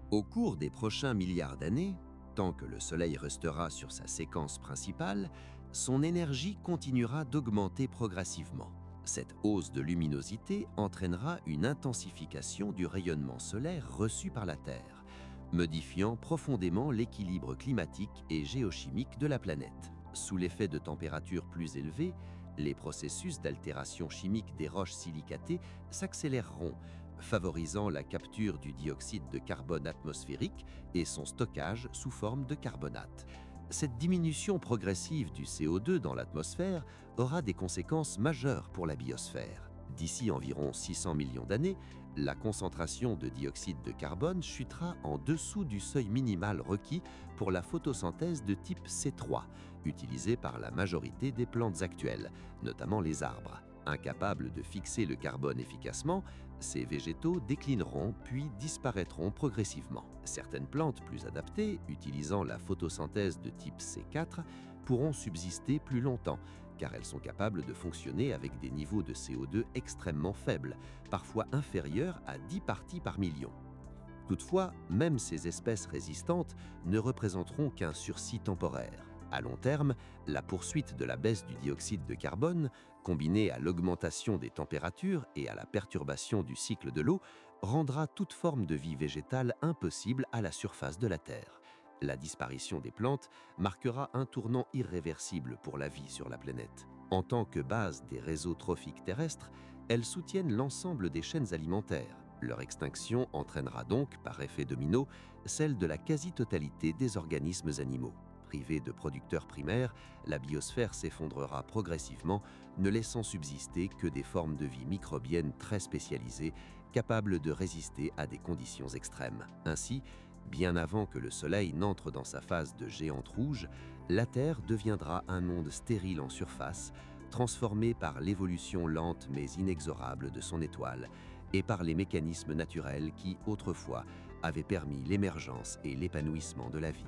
Au cours des prochains milliards d'années, tant que le Soleil restera sur sa séquence principale, son énergie continuera d'augmenter progressivement. Cette hausse de luminosité entraînera une intensification du rayonnement solaire reçu par la Terre, modifiant profondément l'équilibre climatique et géochimique de la planète. Sous l'effet de températures plus élevées, les processus d'altération chimique des roches silicatées s'accéléreront, favorisant la capture du dioxyde de carbone atmosphérique et son stockage sous forme de carbonate. Cette diminution progressive du CO2 dans l'atmosphère aura des conséquences majeures pour la biosphère. D'ici environ 600 millions d'années, la concentration de dioxyde de carbone chutera en dessous du seuil minimal requis pour la photosynthèse de type C3, utilisée par la majorité des plantes actuelles, notamment les arbres. Incapables de fixer le carbone efficacement, ces végétaux déclineront puis disparaîtront progressivement. Certaines plantes plus adaptées, utilisant la photosynthèse de type C4, pourront subsister plus longtemps, car elles sont capables de fonctionner avec des niveaux de CO2 extrêmement faibles, parfois inférieurs à 10 parties par million. Toutefois, même ces espèces résistantes ne représenteront qu'un sursis temporaire. À long terme, la poursuite de la baisse du dioxyde de carbone, combinée à l'augmentation des températures et à la perturbation du cycle de l'eau, rendra toute forme de vie végétale impossible à la surface de la Terre. La disparition des plantes marquera un tournant irréversible pour la vie sur la planète. En tant que base des réseaux trophiques terrestres, elles soutiennent l'ensemble des chaînes alimentaires. Leur extinction entraînera donc, par effet domino, celle de la quasi-totalité des organismes animaux. Privée de producteurs primaires, la biosphère s'effondrera progressivement, ne laissant subsister que des formes de vie microbiennes très spécialisées, capables de résister à des conditions extrêmes. Ainsi, bien avant que le Soleil n'entre dans sa phase de géante rouge, la Terre deviendra un monde stérile en surface, transformé par l'évolution lente mais inexorable de son étoile, et par les mécanismes naturels qui, autrefois, avaient permis l'émergence et l'épanouissement de la vie.